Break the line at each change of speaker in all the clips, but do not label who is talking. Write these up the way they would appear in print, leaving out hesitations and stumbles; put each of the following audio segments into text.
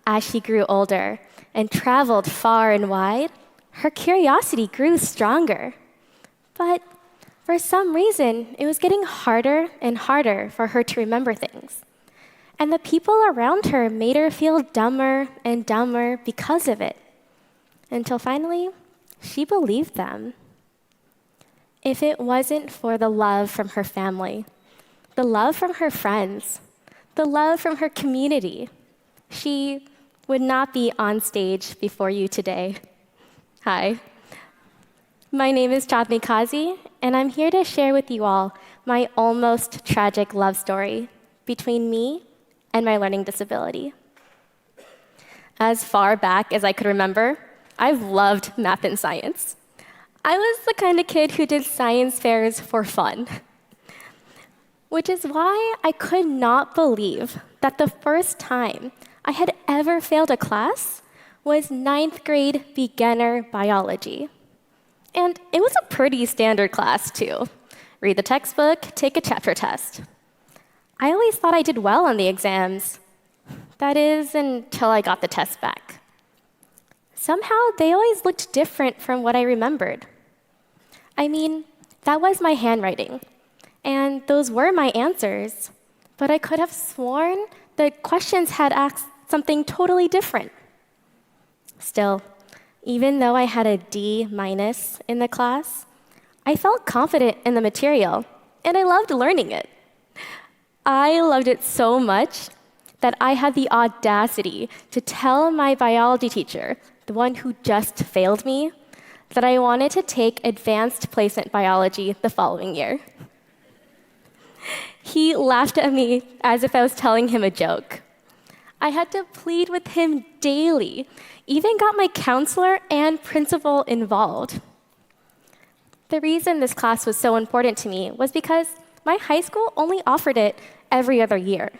As she grew older and traveled far and wide, her curiosity grew stronger. But for some reason, it was getting harder and harder for her to remember things. And the people around her made her feel dumber and dumber because of it. Until finally, she believed them. If it wasn't for the love from her family, the love from her friends, the love from her community, she would not be on stage before you today. Hi. My name is Chandni Kazi, and I'm here to share with you all my almost tragic love story between me and my learning disability. As far back as I could remember, I've loved math and science. I was the kind of kid who did science fairs for fun, which is why I could not believe that the first time I had ever failed a class was 9th grade beginner biology. And it was a pretty standard class, too. Read the textbook, take a chapter test. I always thought I did well on the exams. That is, until I got the test back. Somehow, they always looked different from what I remembered. I mean, that was my handwriting, and those were my answers, but I could have sworn the questions had asked something totally different. Still, even though I had a D- in the class, I felt confident in the material, and I loved learning it. I loved it so much that I had the audacity to tell my biology teacher, the one who just failed me, that I wanted to take advanced placement biology the following year. He laughed at me as if I was telling him a joke. I had to plead with him daily, even got my counselor and principal involved. The reason this class was so important to me was because my high school only offered it every other year,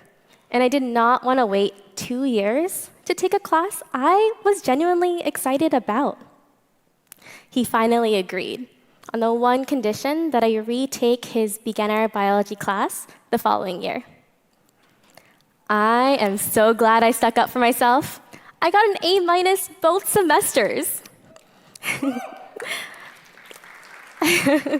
and I did not want to wait 2 years to take a class I was genuinely excited about. He finally agreed, on the one condition that I retake his beginner biology class the following year. I am so glad I stuck up for myself. I got an A- both semesters. I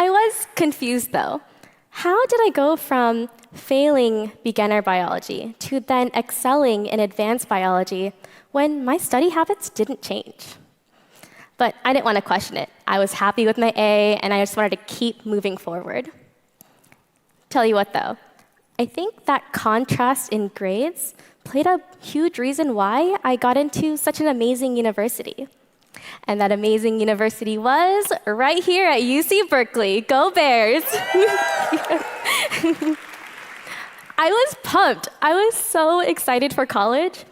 was confused, though. How did I go from failing beginner biology to then excelling in advanced biology when my study habits didn't change? But I didn't want to question it. I was happy with my A, and I just wanted to keep moving forward. Tell you what, though, I think that contrast in grades played a huge reason why I got into such an amazing university. And that amazing university was right here at UC Berkeley. Go Bears! I was pumped. I was so excited for college.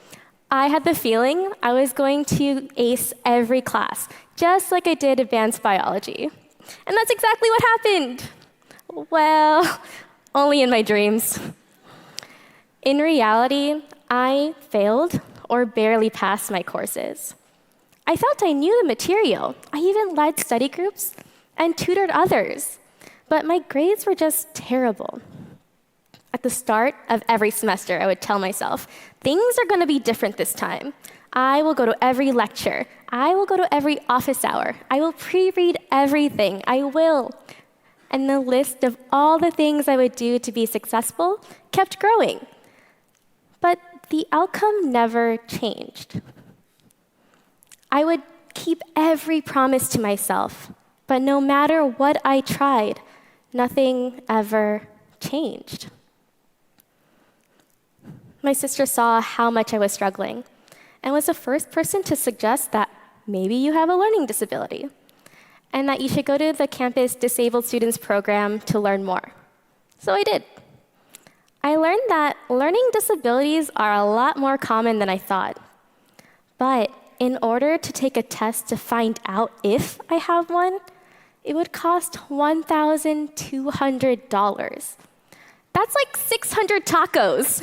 I had the feeling I was going to ace every class, just like I did advanced biology. And that's exactly what happened. Well, only in my dreams. In reality, I failed or barely passed my courses. I felt I knew the material. I even led study groups and tutored others. But my grades were just terrible. At the start of every semester, I would tell myself, things are going to be different this time. I will go to every lecture. I will go to every office hour. I will pre-read everything. I will. And the list of all the things I would do to be successful kept growing. But the outcome never changed. I would keep every promise to myself, but no matter what I tried, nothing ever changed. My sister saw how much I was struggling and was the first person to suggest that maybe you have a learning disability and that you should go to the campus disabled students program to learn more. So I did. I learned that learning disabilities are a lot more common than I thought. But in order to take a test to find out if I have one, it would cost $1,200. That's like 600 tacos.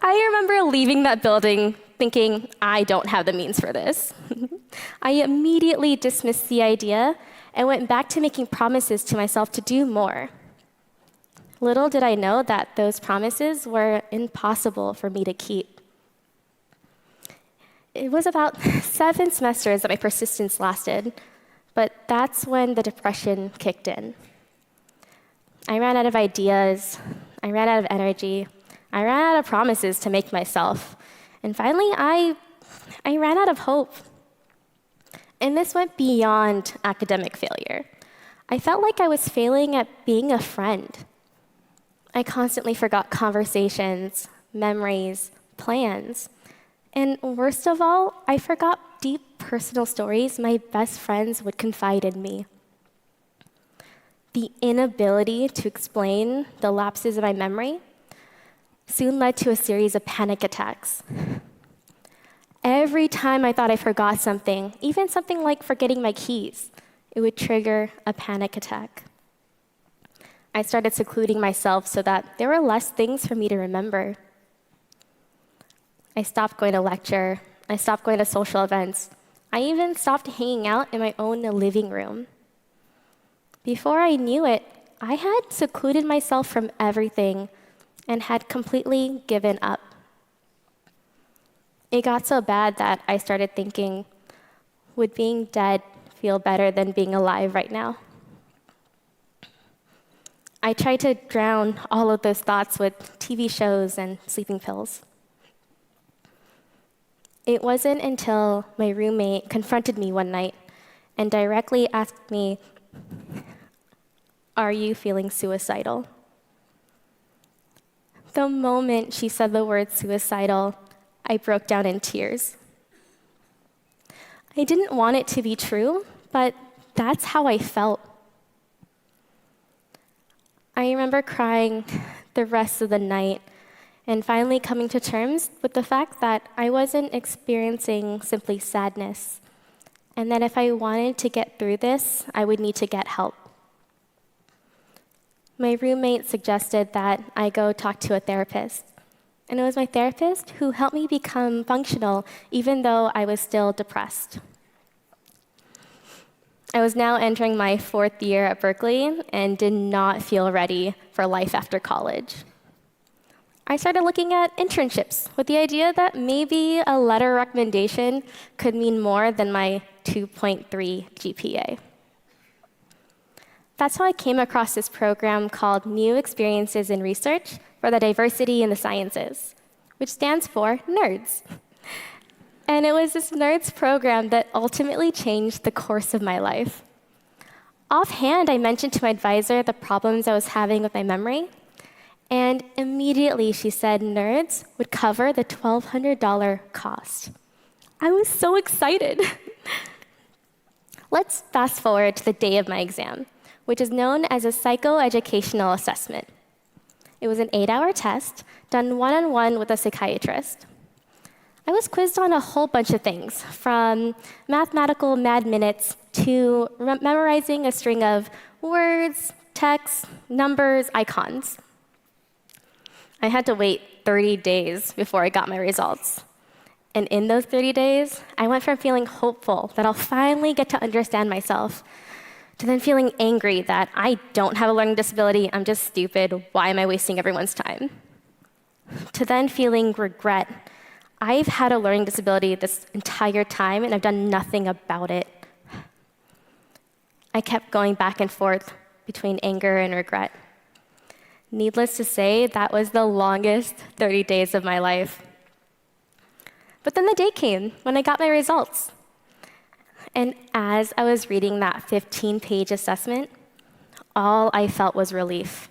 I remember leaving that building thinking, I don't have the means for this. I immediately dismissed the idea and went back to making promises to myself to do more. Little did I know that those promises were impossible for me to keep. It was about 7 semesters that my persistence lasted, but that's when the depression kicked in. I ran out of ideas, I ran out of energy, I ran out of promises to make myself, and finally I ran out of hope. And this went beyond academic failure. I felt like I was failing at being a friend. I constantly forgot conversations, memories, plans. And worst of all, I forgot deep personal stories my best friends would confide in me. The inability to explain the lapses in my memory soon led to a series of panic attacks. Every time I thought I forgot something, even something like forgetting my keys, it would trigger a panic attack. I started secluding myself so that there were less things for me to remember. I stopped going to lecture. I stopped going to social events. I even stopped hanging out in my own living room. Before I knew it, I had secluded myself from everything and had completely given up. It got so bad that I started thinking, would being dead feel better than being alive right now? I tried to drown all of those thoughts with TV shows and sleeping pills. It wasn't until my roommate confronted me one night and directly asked me, "Are you feeling suicidal?" The moment she said the word suicidal, I broke down in tears. I didn't want it to be true, but that's how I felt. I remember crying the rest of the night and finally coming to terms with the fact that I wasn't experiencing simply sadness, and that if I wanted to get through this, I would need to get help. My roommate suggested that I go talk to a therapist, and it was my therapist who helped me become functional even though I was still depressed. I was now entering my 4th year at Berkeley and did not feel ready for life after college. I started looking at internships with the idea that maybe a letter recommendation could mean more than my 2.3 GPA. That's how I came across this program called New Experiences in Research for the Diversity in the Sciences, which stands for NERDS. And it was this NERDS program that ultimately changed the course of my life. Offhand, I mentioned to my advisor the problems I was having with my memory, and immediately she said NERDS would cover the $1,200 cost. I was so excited. Let's fast forward to the day of my exam, which is known as a psychoeducational assessment. It was an 8-hour test done one-on-one with a psychiatrist. I was quizzed on a whole bunch of things, from mathematical mad minutes to memorizing a string of words, texts, numbers, icons. I had to wait 30 days before I got my results. And in those 30 days, I went from feeling hopeful that I'll finally get to understand myself to then feeling angry that I don't have a learning disability, I'm just stupid, why am I wasting everyone's time? To then feeling regret. I've had a learning disability this entire time and I've done nothing about it. I kept going back and forth between anger and regret. Needless to say, that was the longest 30 days of my life. But then the day came when I got my results. And as I was reading that 15-page assessment, all I felt was relief.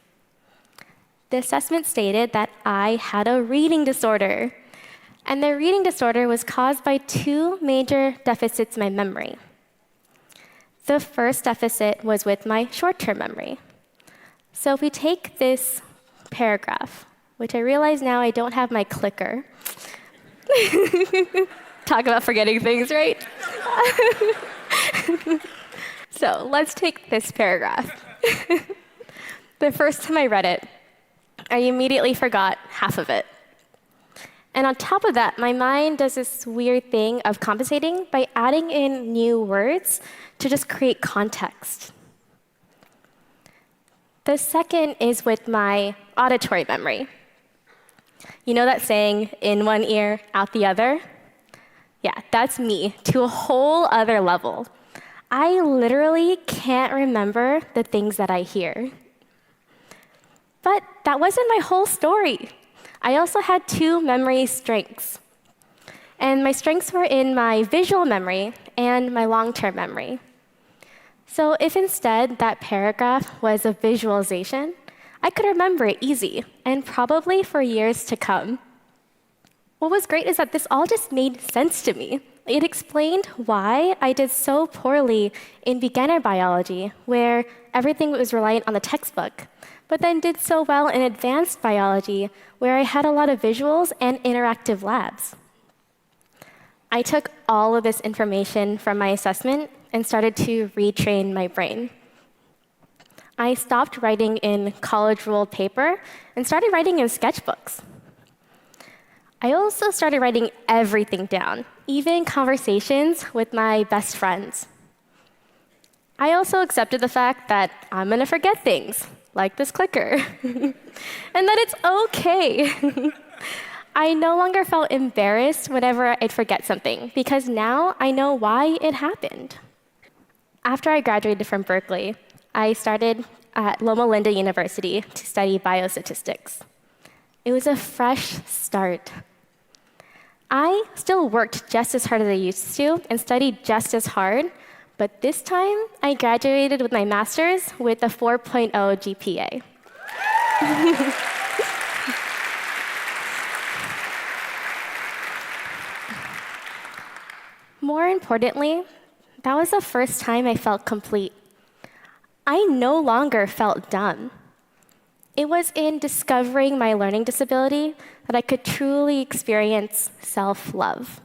The assessment stated that I had a reading disorder. And the reading disorder was caused by 2 major deficits in my memory. The first deficit was with my short-term memory. So if we take this paragraph, which I realize now I don't have my clicker. Talk about forgetting things, right? So let's take this paragraph. The first time I read it, I immediately forgot half of it. And on top of that, my mind does this weird thing of compensating by adding in new words to just create context. The second is with my auditory memory. You know that saying, in one ear, out the other? Yeah, that's me to a whole other level. I literally can't remember the things that I hear. But that wasn't my whole story. I also had two memory strengths. And my strengths were in my visual memory and my long-term memory. So if instead that paragraph was a visualization, I could remember it easy, and probably for years to come. What was great is that this all just made sense to me. It explained why I did so poorly in beginner biology, where everything was reliant on the textbook, but then did so well in advanced biology, where I had a lot of visuals and interactive labs. I took all of this information from my assessment and started to retrain my brain. I stopped writing in college-ruled paper and started writing in sketchbooks. I also started writing everything down, even conversations with my best friends. I also accepted the fact that I'm gonna forget things, like this clicker, and that it's okay. I no longer felt embarrassed whenever I'd forget something, because now I know why it happened. After I graduated from Berkeley, I started at Loma Linda University to study biostatistics. It was a fresh start. I still worked just as hard as I used to and studied just as hard, but this time I graduated with my master's with a 4.0 GPA. More importantly, that was the first time I felt complete. I no longer felt dumb. It was in discovering my learning disability that I could truly experience self-love.